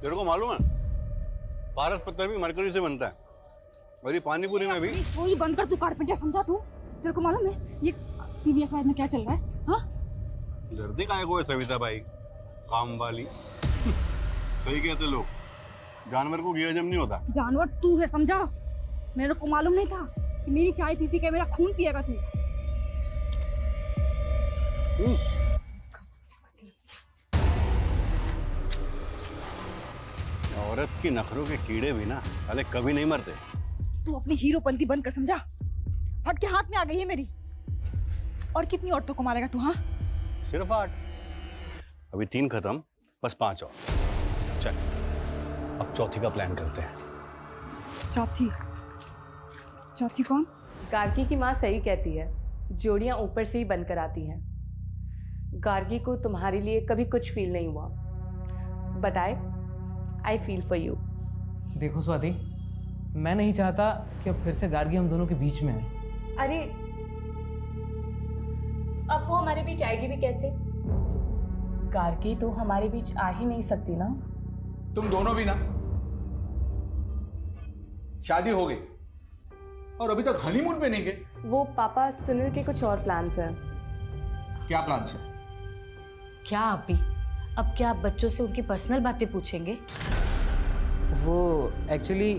तेरे को मालूम है पारस पत्थर भी मरकरी से बनता है और ये पानीपुरी में भी। स्टोरी बंद कर, तू कारपेंटर समझा तू? तेरे को मालूम है ये टीवी अखबार में क्या चल रहा है? हाँ, डरती काहे को है सविता भाई, काम वाली। सही कहते लोग, जानवर को घी हजम नहीं होता। जानवर तू है समझा। मेरे को मालूम नहीं था कि मेरी चाय पी पी के मेरा खून पिएगा तू। औरत की नखरों के कीड़े भी ना साले कभी नहीं मरते। तू अपनी हीरोपंती बंद कर समझा। फट के हाथ में आ गई है मेरी। और कितनी औरतों को मारेगा तू? हाँ, सिर्फ 8। अभी 3 खत्म, बस 5 और। चल अब चौथी का प्लान करते हैं। चौथी? चौथी कौन? गार्गी की माँ सही कहती है, जोड़ियां ऊपर से ही बनकर आती हैं। गार्गी को तुम्हारे लिए कभी कुछ फील नहीं हुआ, but I feel for you. देखो स्वाति, मैं नहीं चाहता कि अब फिर से गार्गी हम दोनों के बीच में है। अरे अब वो हमारे बीच आएगी भी कैसे? गार्गी तो हमारे बीच आ ही नहीं सकती ना। तुम दोनों भी ना, शादी हो गई और अभी तक हनीमून पे नहीं गए। वो पापा सुनील के कुछ और प्लान्स हैं। क्या प्लान है? क्या आप भी? अब क्या आप बच्चों से उनकी पर्सनल बातें पूछेंगे? वो एक्चुअली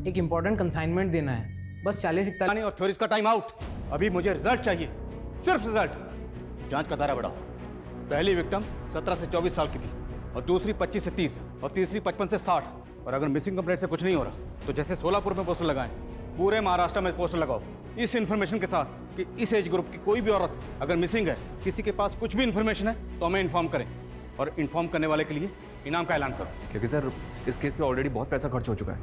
एक इम्पोर्टेंट कंसाइनमेंट देना है, बस 40-41 और थ्योरीज का टाइम आउट। अभी मुझे रिजल्ट चाहिए, सिर्फ रिजल्ट। जांच का दायरा बढ़ाओ। पहली विक्टिम 17 से 24 साल की थी और दूसरी 25 से 30 और तीसरी 55 से 60। और अगर मिसिंग कंप्लेंट से कुछ नहीं हो रहा तो जैसे सोलापुर में पोस्टर लगाएं, पूरे महाराष्ट्र में पोस्टर लगाओ इस इन्फॉर्मेशन के साथ कि इस एज ग्रुप की कोई भी औरत अगर मिसिंग है, किसी के पास कुछ भी इन्फॉर्मेशन है तो हमें इन्फॉर्म करें और इन्फॉर्म करने वाले के लिए इनाम का ऐलान करो। क्योंकि सर इस केस पे ऑलरेडी बहुत पैसा खर्च हो चुका है।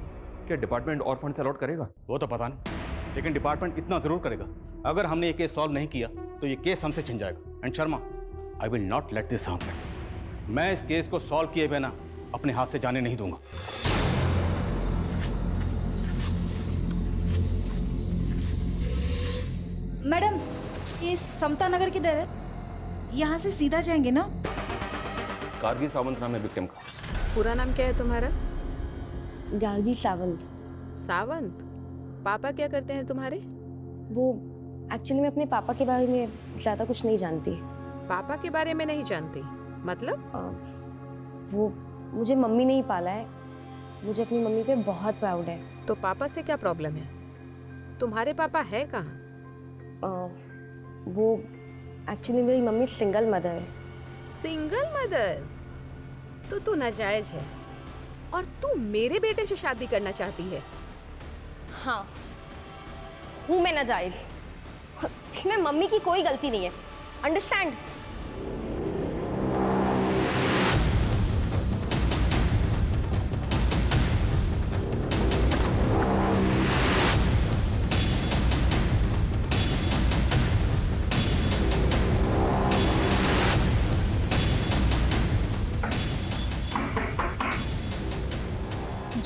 क्या डिपार्टमेंट और फंड्स अलॉट करेगा? वो तो पता नहीं, लेकिन डिपार्टमेंट इतना जरूर करेगा। अगर हमने ये केस सॉल्व नहीं किया तो ये केस हमसे छिन जाएगा। And Sharma, I will not let this happen. मैं इस केस को सॉल्व किए बिना अपने हाथ से जाने नहीं दूंगा। मैडम, ये समता नगर किधर है? यहाँ से सीधा जाएंगे ना? गार्गी सावंत नाम है विक्टिम का। पूरा नाम क्या है तुम्हारा? गार्गी सावंत। सावंत? पापा क्या करते हैं तुम्हारे? वो एक्चुअली मैं अपने पापा के बारे में ज़्यादा कुछ नहीं जानती। पापा के बारे में नहीं जानती मतलब? वो मुझे मम्मी ने ही पाला है। मुझे अपनी मम्मी पे बहुत प्राउड है। तो पापा से क्या प्रॉब्लम है? तुम्हारे पापा है कहाँ? वो एक्चुअली मेरी मम्मी सिंगल मदर है। Single mother? तो नाजायज है और तू मेरे बेटे से शादी करना चाहती है? हाँ, हूँ मैं नाजायज। इसमें मम्मी की कोई गलती नहीं है, अंडरस्टैंड?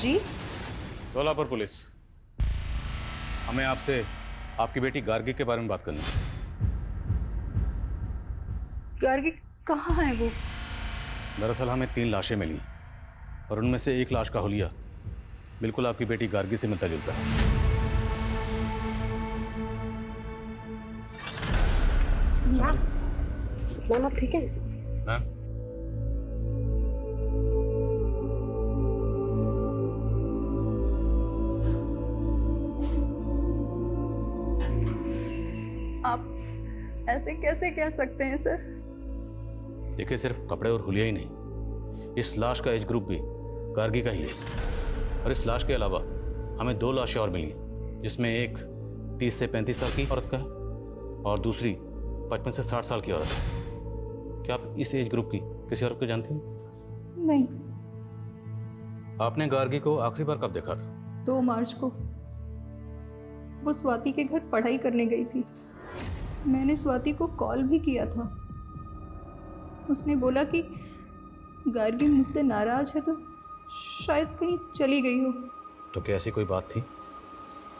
जी? सोलापुर पुलिस, हमें आपसे आपकी बेटी गार्गी के बारे में बात करनी है। गार्गी कहाँ है वो? दरअसल हमें 3 लाशें मिली और उनमें से एक लाश का हुलिया बिल्कुल आपकी बेटी गार्गी से मिलता जुलता है। मैम आप ठीक है? हाँ? आप ऐसे कैसे कह सकते हैं सर? देखिए, सिर्फ कपड़े और हुलिया ही नहीं, इस लाश का एज ग्रुप भी गार्गी का ही है। और इस लाश के अलावा हमें 2 लाशें और मिली, जिसमें एक 30 से 35 साल की औरत का है और दूसरी 55 से 60 साल की औरत है। क्या आप इस एज ग्रुप की किसी औरत को जानती हैं? नहीं। आपने गार्गी को आखिरी बार कब देखा था? 2 मार्च को। वो स्वाति के घर पढ़ाई करने गई थी। मैंने स्वाति को कॉल भी किया था। उसने बोला कि गार्गी मुझसे नाराज है तो शायद कहीं चली गई हो। तो क्या ऐसी कोई बात थी?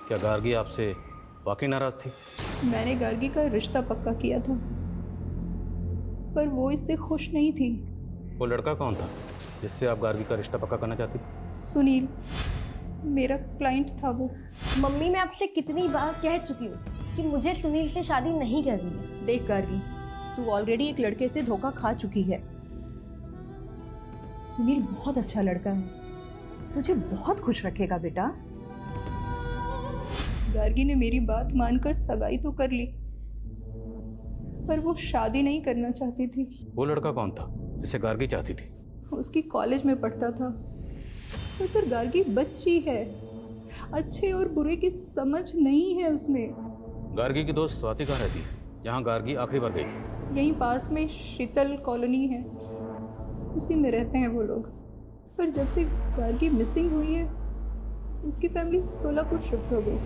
क्या गार्गी आपसे वाकई नाराज थी? मैंने गार्गी का रिश्ता पक्का किया था, पर वो इससे खुश नहीं थी। वो लड़का कौन था? जिससे आप गार्गी का रिश्ता पक्का करना चाहती थी? सुनील, मेरा क्लाइंट था वो। मम्मी, मैं आपसे कितनी बार कह चुकी हूँ कि मुझे सुनील से शादी नहीं करनी है। देख गार्गी, तू ऑलरेडी एक लड़के से धोखा खा चुकी है। सुनील बहुत अच्छा लड़का है, मुझे बहुत खुश रखेगा बेटा। गार्गी ने मेरी बात मानकर सगाई तो कर ली, पर वो शादी नहीं करना चाहती थी। वो लड़का कौन था जिसे गार्गी चाहती थी? उसकी कॉलेज में पढ़ता था। पर सर, गार्गी बच्ची है, अच्छे और बुरे की समझ नहीं है उसमें। गार्गी की दोस्त स्वाति कहाँ रहती है, जहाँ गार्गी आखिरी बार गई थी? यहीं पास में शीतल कॉलोनी है, उसी में रहते हैं वो लोग। पर जब से गार्गी मिसिंग हुई है, उसकी फैमिली सोलापुर शिफ्ट हो गई।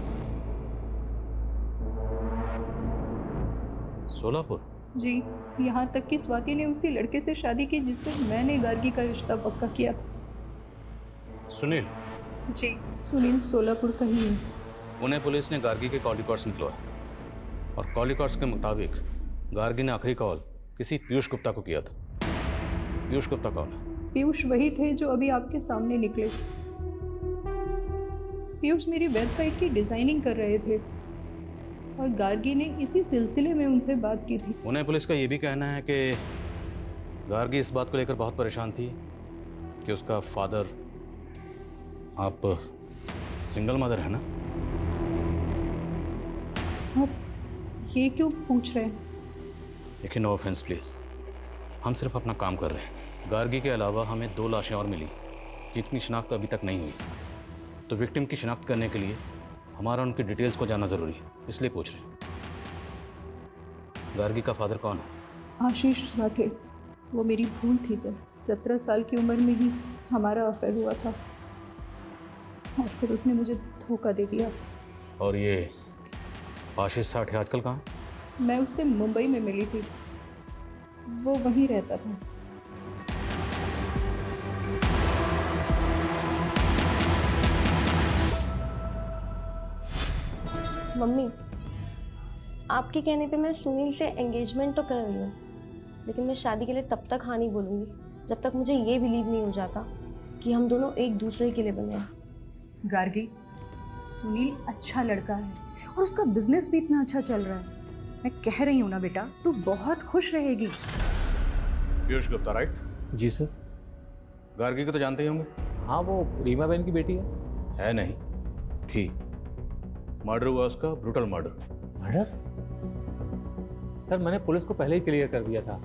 सोलापुर? जी, यहाँ तक कि स्वाति ने उसी लड़के से शादी की जिससे मैंने गार्गी का रिश्ता पक्का किया था। सुनील? जी, सुनील सोलापुर का ही है। उन्हें पुलिस ने गार्गी के कॉल रिकॉर्ड्स निकलवाए और कॉल रिकॉर्ड्स के मुताबिक गार्गी ने आखिरी कॉल किसी पीयूष गुप्ता को किया था। पीयूष गुप्ता कौन है? पीयूष वही थे जो अभी आपके सामने निकले। पीयूष मेरी वेबसाइट की डिजाइनिंग कर रहे थे और गार्गी ने इसी सिलसिले में उनसे बात की थी। उन्हें पुलिस का ये भी कहना है कि गार्गी इस बात को लेकर बहुत परेशान थी कि उसका फादर, आप सिंगल मदर है ना? आप ये क्यों पूछ रहे हैं? देखिए, नो ऑफेंस प्लीज, हम सिर्फ अपना काम कर रहे हैं। गार्गी के अलावा हमें 2 लाशें और मिली जिनकी शिनाख्त अभी तक नहीं हुई, तो विक्टिम की शिनाख्त करने के लिए हमारा उनकी डिटेल्स को जानना ज़रूरी है, इसलिए पूछ रहे हैं। गार्गी का फादर कौन है? आशीष साठे। वो मेरी भूल थी सर। 17 साल की उम्र में ही हमारा अफेयर हुआ था और फिर उसने मुझे धोखा दे दिया। और ये आशीष साठे आजकल कहाँ? मैं उससे मुंबई में मिली थी, वो वहीं रहता था। मम्मी, आपके कहने पे मैं सुनील से एंगेजमेंट तो कर रही हूँ, लेकिन मैं शादी के लिए तब तक हाँ नहीं बोलूँगी जब तक मुझे ये बिलीव नहीं हो जाता कि हम दोनों एक दूसरे के लिए बने हैं। गार्गी, सुनील अच्छा लड़का है और उसका बिजनेस भी इतना अच्छा चल रहा है। मैं कह रही हूँ ना बेटा, तू बहुत खुश रहेगी। पीयूष गुप्ता, राइट? जी सर। गार्गी को तो जानते ही होंगे। हाँ, वो रीमा बहन की बेटी है। है नहीं, थी। मर्डर हुआ उसका, ब्रूटल मर्डर। मर्डर? सर, मैंने पुलिस को पहले ही क्लियर कर दिया था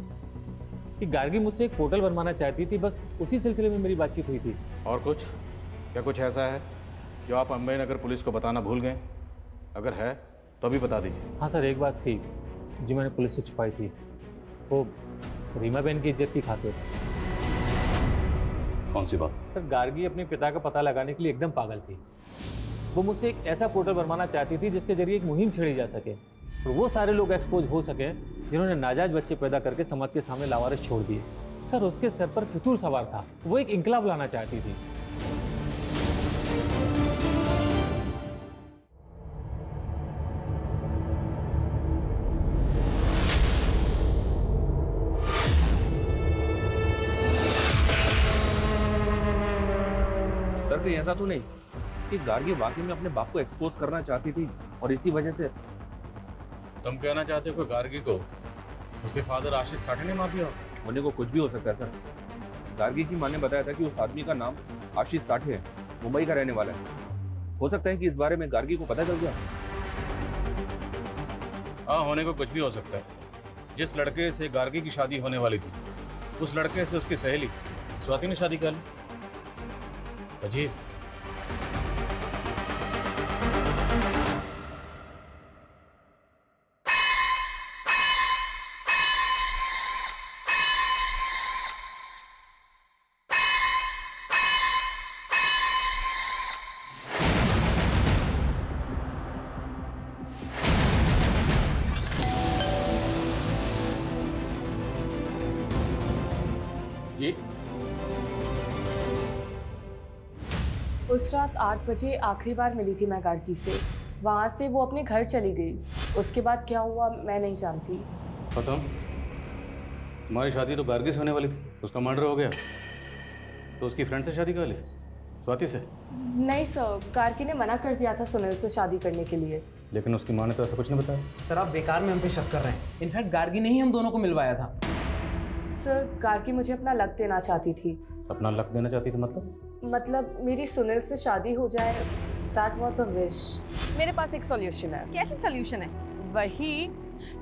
कि गार्गी मुझसे एक पोर्टल बनवाना चाहती थी, बस उसी सिलसिले में मेरी बातचीत हुई थी। और कुछ? क्या कुछ ऐसा है जो आप अम्बे नगर पुलिस को बताना भूल गए? अगर है तो अभी बता दीजिए। हाँ सर, एक बात थी जो मैंने पुलिस से छुपाई थी, वो रीमा बहन की इज्जत की खातिर। कौन सी बात? सर, गार्गी अपने पिता का पता लगाने के लिए एकदम पागल थी। वो मुझसे एक ऐसा पोर्टल बनवाना चाहती थी जिसके जरिए एक मुहिम छेड़ी जा सके और वो सारे लोग एक्सपोज हो सके जिन्होंने नाजायज बच्चे पैदा करके समाज के सामने लावारिस छोड़ दिए। सर, उसके सर पर फितूर सवार था, वो एक इंकलाब लाना चाहती थी। सर, कहीं ऐसा तो नहीं कि गार्गी वाकई में अपने बाप को एक्सपोज करना चाहती थी और इसी वजह से? तुम कहना चाहते हो कि गार्गी को उसके फादर आशीष साठे ने मार दिया? होने को कुछ भी हो सकता है सर। गार्गी की माँ ने बताया था कि उस आदमी का नाम आशीष साठे है, मुंबई का रहने वाला है। हो सकता है कि इस बारे में गार्गी को पता चल गया। हाँ, होने को कुछ भी हो सकता है। जिस लड़के से गार्गी की शादी होने वाली थी, उस लड़के से उसकी सहेली स्वाति ने शादी कर ली। अजीब। जी, उस रात 8 बजे आखिरी बार मिली थी मैं गार्गी से। वहाँ से वो अपने घर चली गई। उसके बाद क्या हुआ मैं नहीं जानती। खत्म। तुम्हारी शादी तो गार्गी से होने वाली थी, उसका मर्डर हो गया। तो उसकी फ्रेंड से शादी कर ली? स्वाति से? नहीं सर, गार्गी ने मना कर दिया था सुनील से शादी करने के लिए। लेकिन उसकी माँ ने तो ऐसा कुछ नहीं बताया। सर आप बेकार में हम पे शक कर रहे हैं। इनफैक्ट गार्गी ने ही हम दोनों को मिलवाया था। सर गार्गी मुझे अपना लक देना चाहती थी। अपना लक देना चाहती थी मतलब मेरी सुनील से शादी हो जाए, दैट वाज अ विश। मेरे पास एक सॉल्यूशन है। कैसे सोल्यूशन है? वही,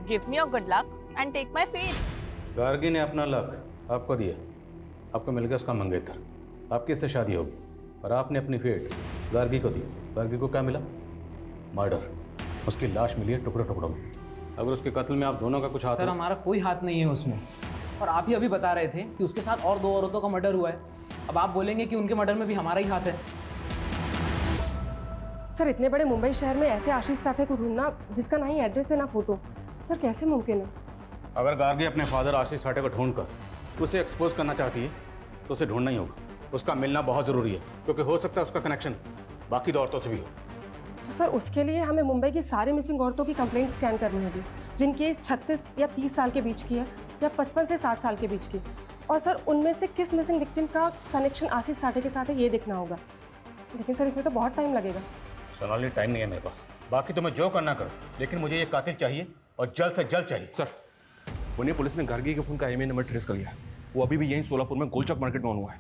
give me your good luck and take my faith. Gargi ने अपना लक आपको दिया, आपको मिल गया उसका मंगेतर, आपकी इससे शादी होगी, और आपने अपनी फेट गार्गी को दी। गार्गी को क्या मिला? मर्डर। उसकी लाश मिली है टुकड़े टुकड़ों में। अगर उसके कत्ल में आप दोनों का कुछ हाथ सर हमारा कोई हाथ नहीं है उसमें, और आप ही अभी बता रहे थे कि उसके साथ और 2 औरतों का मर्डर हुआ है। अब आप बोलेंगे कि उनके मर्डर में भी हमारा ही हाथ है। सर इतने बड़े मुंबई शहर में ऐसे आशीष साठे को ढूंढना जिसका ना ही एड्रेस है ना फोटो, सर कैसे मुमकिन है? अगर गार्गी अपने फादर आशीष साठे को ढूंढकर उसे एक्सपोज करना चाहती है तो उसे ढूंढना ही होगा। उसका मिलना बहुत ज़रूरी है, क्योंकि हो सकता है उसका कनेक्शन बाकी 2 औरतों से भी हो। तो सर उसके लिए हमें मुंबई की सारी मिसिंग औरतों की कंप्लेंट स्कैन करनी होगी, जिनकी एज 36 या 30 साल के बीच की है, या 55 से 60 साल के बीच की। और सर उनमें से किस मिसिंग विक्टिम का कनेक्शन आशीष साठे के साथ है ये देखना होगा। लेकिन सर इसमें तो बहुत टाइम लगेगा। सोनाली टाइम नहीं है मेरे पास, बाकी तुम्हें जो करना करो, लेकिन मुझे ये कातिल चाहिए और जल्द से जल्द चाहिए। सर पुणे पुलिस ने गार्गी के फोन का IMEI नंबर ट्रेस कर लिया। वो अभी भी यहीं सोलापुर में गोलचौक मार्केट में ऑन हुआ है।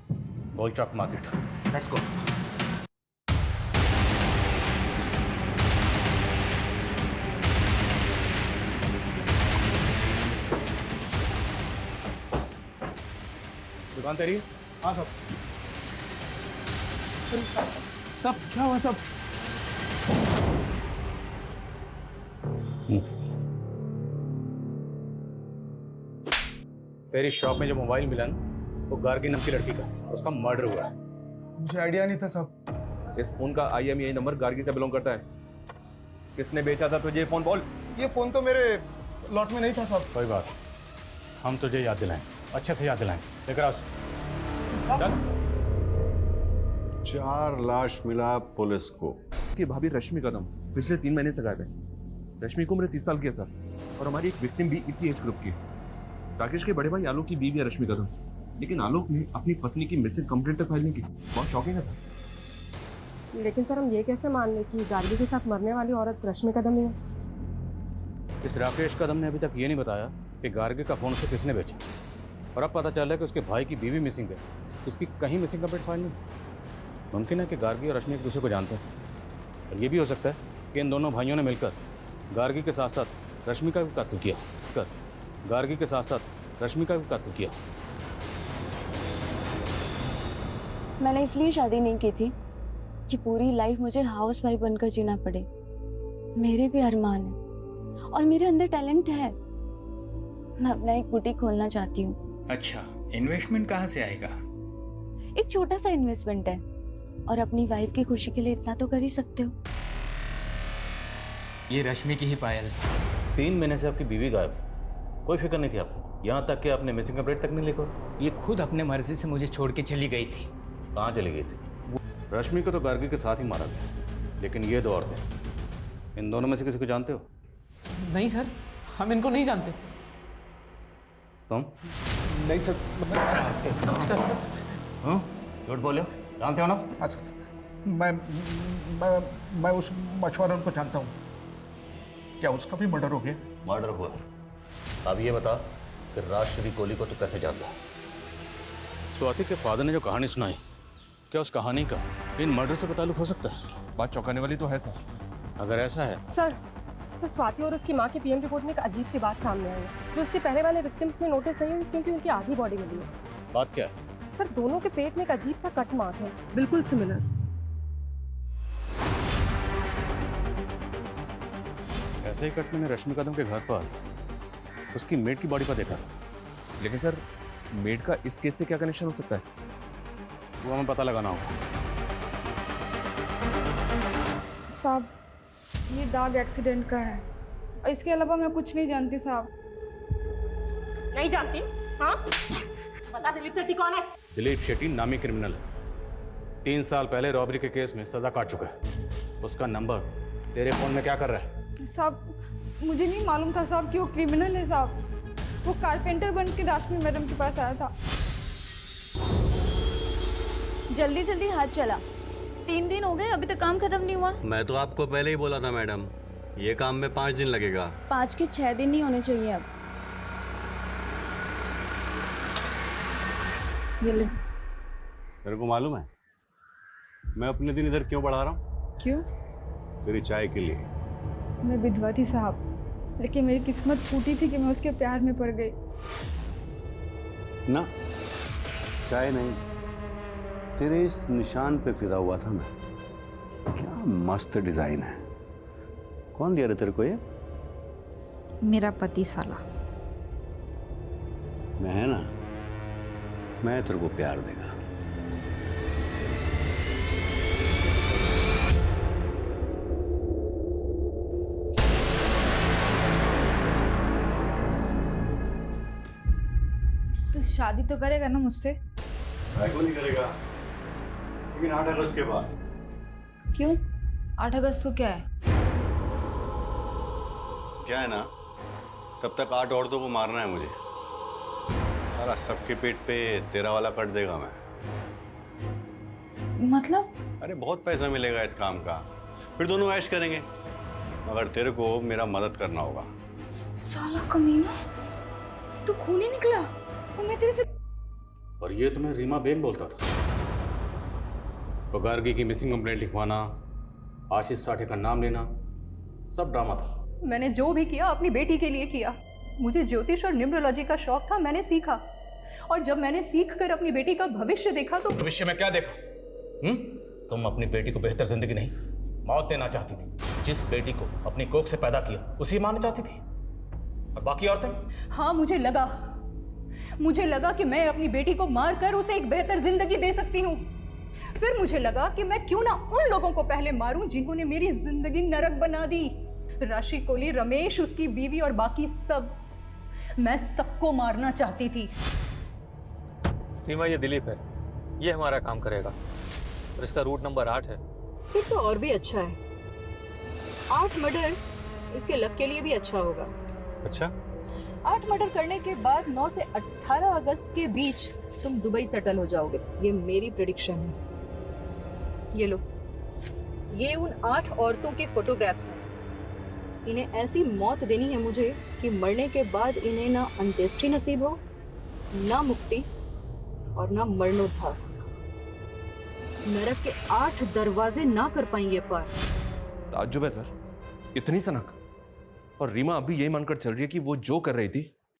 गोलचौक मार्केट, लेट्स गो। दुकान तेरी? हाँ सब। सब क्या हुआ सब? तेरी शॉप में जो मोबाइल मिला ना, वो गार्गी नाम की लड़की का, और उसका मर्डर हुआ है। मुझे आइडिया नहीं था सब। इस फोन का IMEI नंबर गार्गी से बिलोंग करता है। किसने बेचा था तुझे ये फोन बोल? ये फोन तो मेरे लॉट में नहीं था सब। कोई बात, हम तुझे याद दिलाएं, अच्छे से याद दिलाएं। लेकर आओ। चल। 4 लाश मिला पुलिस को। कि भाभी रश्मि कदम पिछले 3 महीने से गायब है। रश्मि को उम्र 30 साल की है सर, और हमारी एक विक्टिम भी इसी एज ग्रुप की है। राकेश के बड़े भाई आलोक की बीवी है रश्मि कदम, लेकिन आलोक ने अपनी पत्नी की मिसिंग कंप्लेंट तक फाइल नहीं की। बहुत शॉकिंग है सर। लेकिन सर हम ये कैसे मान लें कि गार्गी के साथ मरने वाली औरत रश्मि कदम ही है? इस राकेश कदम ने अभी तक ये नहीं बताया कि गार्गी का फोन उसे किसने बेचा, और अब पता चला कि उसके भाई की बीवी मिसिंग है, इसकी कहीं मिसिंग कंप्लेंट फाइल नहीं। मुमकिन है कि गार्गी और रश्मि एक दूसरे को जानते हैं, और ये भी हो सकता है कि इन दोनों भाइयों ने मिलकर गार्गी के साथ साथ रश्मि का भी कत्ल किया। गार्गी के साथ साथ रश्मि का भी कत्ल किया। मैंने इसलिए शादी नहीं की थी कि पूरी लाइफ मुझे हाउस वाइफ बनकर जीना पड़े। मेरे भी अरमान है और मेरे अंदर टैलेंट है। मैं अपना एक बुटीक खोलना चाहती हूँ। अच्छा, इन्वेस्टमेंट कहाँ से आएगा? एक छोटा सा इन्वेस्टमेंट है, और अपनी वाइफ की खुशी के लिए इतना तो कर ही सकते हो। ये रश्मि की ही पायल है। 3 महीने से आपकी बीवी गायब, कोई फिक्र नहीं थी आपको, यहाँ तक कि आपने मिसिंग कंप्लेंट तक नहीं लिखा। ये खुद अपने मर्जी से मुझे छोड़ के चली गई थी। कहाँ चली गई थी? रश्मि को तो गार्गी के साथ ही मारा गया, लेकिन ये 2 औरतें, इन दोनों में से किसी को जानते हो? नहीं सर, हम इनको नहीं जानते। तुम? नहीं सर। हाँ, झूठ बोले हो, जानते हो ना? हाँ सर, मैं उस मछुआरों को जानता हूँ। क्या उसका भी मर्डर हो गया? मर्डर हुआ। अब ये बता कि राजश्री कोहली को तो कैसे जानता है? स्वाति के फादर ने जो कहानी सुनाई, क्या उस कहानी का इन मर्डर से ताल्लुक हो सकता है? बात चौंकाने वाली तो है सर। अगर ऐसा है सर स्वाति और उसकी माँ की PM रिपोर्ट में एक अजीब सी बात सामने आई है, जो उसके पहले वाले विक्टिम्स में नोटिस नहीं हुई, क्योंकि उनकी आधी बॉडी मिली है। बात क्या है? सर दोनों के पेट में एक अजीब सा कट मार्क है, बिल्कुल सिमिलर। ऐसे ही कट मैंने रश्मि कदम के घर पर उसकी मेड की बॉडी पर देखा था। लेकिन सर मेड का इस केस से क्या कनेक्शन हो सकता है? वो हमें पता लगाना होगा। साहब ये दाग एक्सीडेंट का है, और इसके अलावा मैं कुछ नहीं जानती साहब। नहीं जानती? हाँ? बता दिलीप शेट्टी कौन है? दिलीप शेट्टी नामी क्रिमिनल है, 3 साल पहले रॉबरी के केस में सजा काट चुका है। उसका नंबर तेरे फोन में क्या कर रहा है? साहब मुझे नहीं मालूम था साहब कि वो क्रिमिनल है साहब। वो कारपेंटर बन के रश्मि मैडम के पास आया था। जल्दी जल्दी हाथ चला। 3 दिन हो गए अभी तक काम खत्म नहीं हुआ। मैं तो आपको पहले ही बोला था मैडम, ये काम में 5 दिन लगेगा। 5 के 6 दिन नहीं होने चाहिए अब। ये ले। तेरे को मालूम है मैं अपने दिन इधर क्यों बढ़ा रहा हूँ? क्यों? तेरी चाय के लिए। मैं विधवा थी साहब, लेकिन मेरी किस्मत फूटी थी कि मैं उसके प्यार में पड़ गई। ना, चाय नहीं, तेरे इस निशान पे फिदा हुआ था मैं। क्या मस्त डिजाइन है। कौन दिया रे तेरे को ये? मेरा पति साला। मैं है ना, मैं तेरे को प्यार देगा। तो शादी तो करेगा ना मुझसे? क्यों नहीं करेगा, लेकिन 8 अगस्त के बाद। क्यों? 8 अगस्त को क्या है? क्या है ना, तब तक 8 औरतों को मारना है मुझे। सारा सबके पेट पे तेरा वाला कट देगा मैं। मतलब? अरे बहुत पैसा मिलेगा इस काम का, फिर दोनों ऐश करेंगे, मगर तेरे को मेरा मदद करना होगा। साला कमीना, तू खूनी निकला और मैं तेरे से। और ये तुम्हें रीमा बेन बोलता था? तो गार्गी की मिसिंग कंप्लेंट लिखवाना, आशीष साठे का नाम लेना, सब ड्रामा था। मैंने जो भी किया अपनी बेटी के लिए किया। मुझे ज्योतिष और न्यूमरोलॉजी का शौक था, मैंने सीखा। और जब मैंने सीख कर अपनी बेटी का भविष्य देखा तो भविष्य में क्या देखा? तुम अपनी बेटी को बेहतर जिंदगी नहीं, मौत देना चाहती थी। जिस बेटी को अपनी कोख से पैदा किया उसी मारना चाहती थी, और बाकी औरतें? हाँ, मुझे लगा कि मैं अपनी बेटी को मारकर उसे एक बेहतर जिंदगी दे सकती हूँ। फिर मुझे लगा कि मैं क्यों ना उन लोगों को पहले मारूं जिन्होंने मेरी जिंदगी नरक बना दी। राशि कोली, रमेश, उसकी बीवी और बाकी सब। मैं सबको मारना चाहती थी। रीमा, ये दिलीप है, ये हमारा काम करेगा और इसका रूट नंबर 8 है। फिर तो और भी अच्छा है। 8 मर्डर्स इसके लक के लिए भी अच्छा होगा। अच्छा? 8 मर्डर करने के बाद 9 से 18 अगस्त के बीच तुम दुबई सेटल हो जाओगे। ये मेरी प्रेडिक्शन है। ये लो, ये उन 8 औरतों के फोटोग्राफ्स हैं। इन्हें ऐसी मौत देनी है मुझे कि मरने के बाद इन्हें ना अंत्येष्टि नसीब हो, ना मुक्ति और ना मरणोद्धार। नरक के 8 दरवाजे ना कर पाएंगे पार। ताज्जुब है सर, इतनी सनक। और रीमा अभी यही मानकर चल रही है कि वो जो कर रही थी